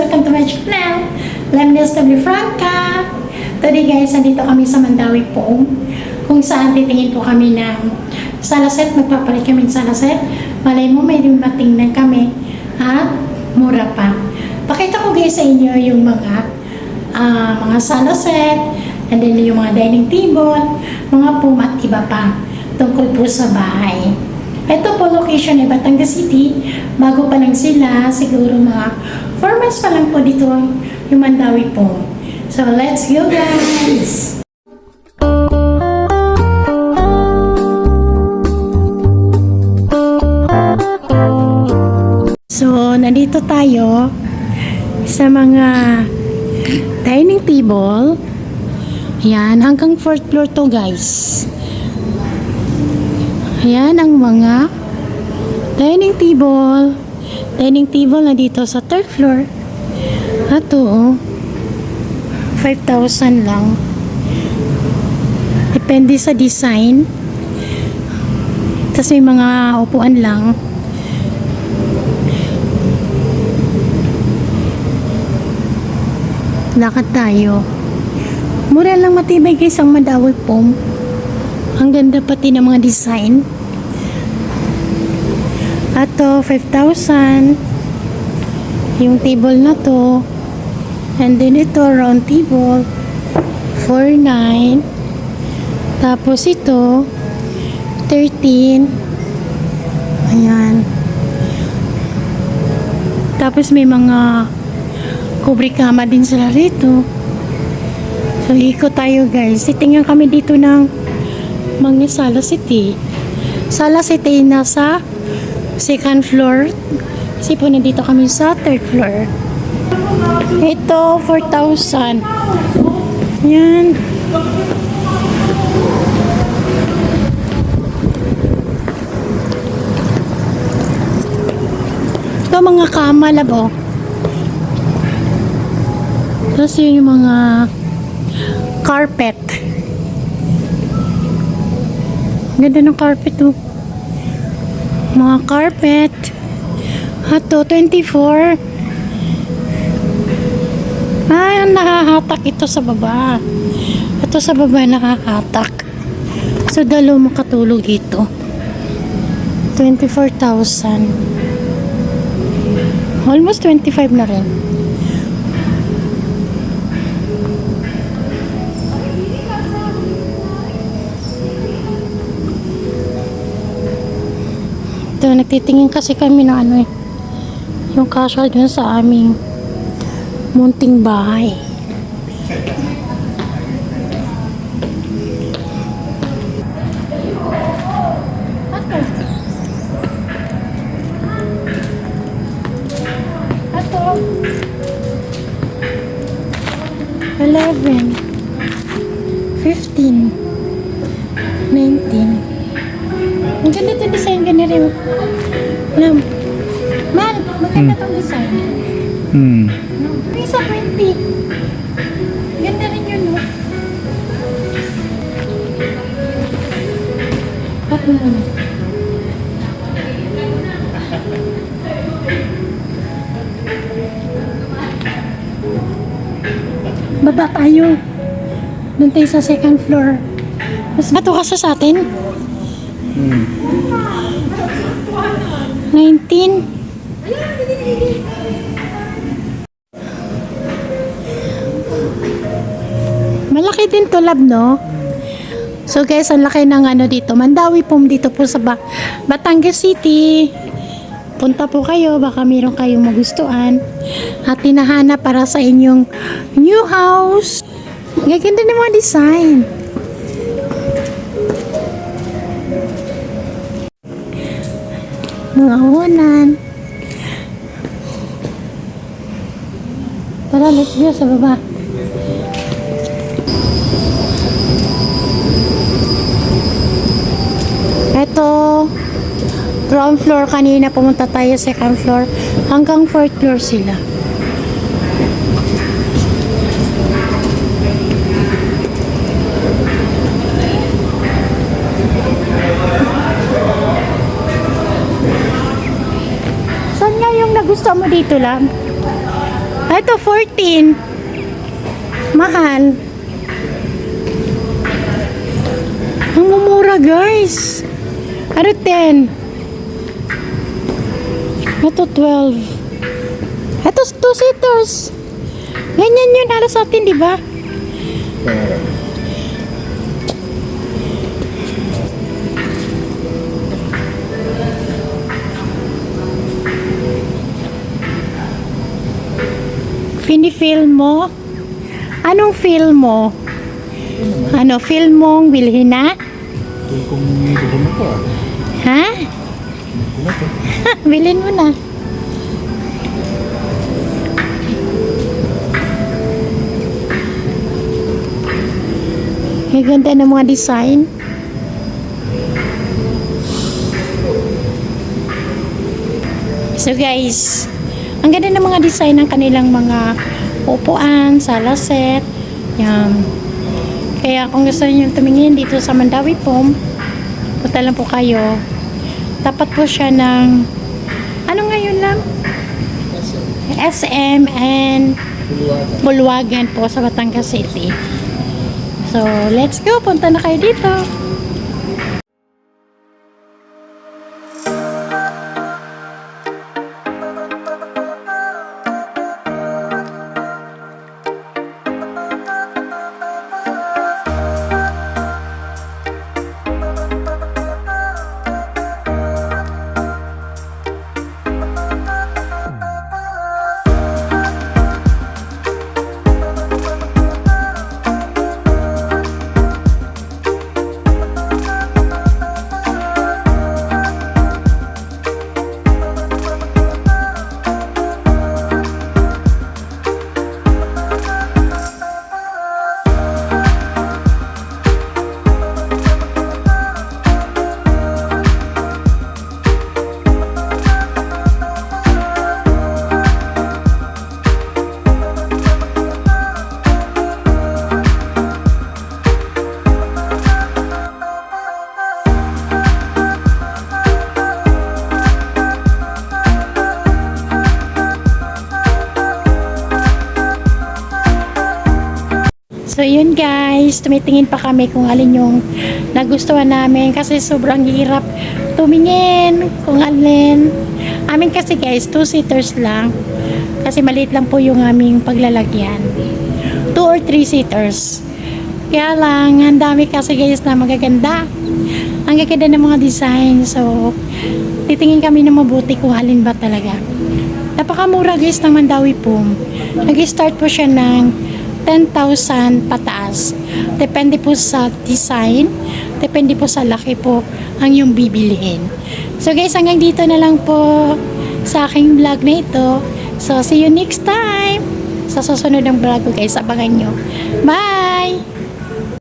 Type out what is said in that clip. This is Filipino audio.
Welcome to my channel. Let me just be Franca. Today guys, nandito kami sa Mandawi po, kung saan titingin po kami ng salaset. Magpapalit kami ng salaset. Malay mo, may matingnan kami at mura pa. Pakita ko guys sa inyo yung mga salaset, and then yung mga dining table, mga pum at iba pa tungkol po sa bahay. Ito po location ay Batangas City. Bago pa lang sila, siguro mga 4 months pa lang po dito yung Mandawi po. So let's go guys! So nandito tayo sa mga dining table. Yan, hanggang 4th floor to guys. Ayan ang mga dining table. Dining table na dito sa 3rd floor. Ito, 5,000 lang. Depende sa design. Tapos may mga upuan lang. Lakad tayo. Mura lang, matibay guys ang Mandawi po. Ang ganda pati ng mga design. Ato, 5,000. Yung table na to. And then ito, round table. 4,900. Tapos ito, 13. Ayan. Tapos may mga kubre kama din sila rito. So, ikot tayo guys. Titingnan kami dito ng mga Sala City. Sala City nasa 2nd floor. Kasi po nandito kami sa 3rd floor. Ito, 4,000. Yan. Ito mga kama labo. Tapos yun yung mga carpet. Ganda ng carpet oh. Mga carpet. Ato, 24. Nakahatak ito sa baba. Ito sa baba nakahatak. So, dalaw makatulog ito. 24,000. Almost 25 na rin. Ito, nagtitingin kasi kami ng ano eh, yung casual dun sa aming munting bahay. Ato 11 15 19. Ang ganda itong design, ganda rin. Mal, maganda itong design. Isa 20. Ganda rin yun, no? Ako muna. Baba tayo. Doon tayo sa 2nd floor. Mas bato ka sa atin? 19. Malaki din to lab, no? So guys, ang laki ng ano dito. Mandawi po dito po sa Batangas City. Punta po kayo, baka mayroon kayong magustuhan at tinahanap para sa inyong new house. Gaganda ng mga design. Mga unan. Tara, let's go sa baba. Ito, ground floor kanina, pumunta tayo 2nd floor. Hanggang 4th floor sila. Saan nga yung nagustuhan mo dito lang? Ito, 14. Mahal. Ang mumura, guys. Ano, 10. Ito, 12. Ito, 2-seaters. Ganyan yun halos sa atin, di ba? Fini-film mo? Anong film mo? Ano, film mong bilhin na? Kung bilhin mo po. Ha? Bilhin mo na. Ang ganda ng mga design. So guys, ang ganda ng mga design ng kanilang mga upuan, sala set. Yan. Kaya kung gusto niyo tumingin dito sa Mandawi Foam, punta lang po kayo. Tapat po siya ng ano ngayon lang? SM and Bulwagan po sa Batangas City. So, let's go. Punta na kayo dito. So yun guys, tumitingin pa kami kung alin yung nagustuhan namin kasi sobrang hirap tumingin kung alin. Amin kasi guys, 2-seaters lang kasi maliit lang po yung aming paglalagyan. 2 or 3-seaters. Kaya lang, ang dami kasi guys na magaganda. Ang gaganda ng mga design. So, titingin kami na mabuti kung alin ba talaga. Napakamura guys ng Mandawi Foam. Nag-start po siya ng 10,000 pataas. Depende po sa design, depende po sa laki po ang yung bibilihin. So guys, hanggang dito na lang po sa aking vlog na ito. So see you next time sa susunod ng vlog ko guys. Abangan nyo. Bye!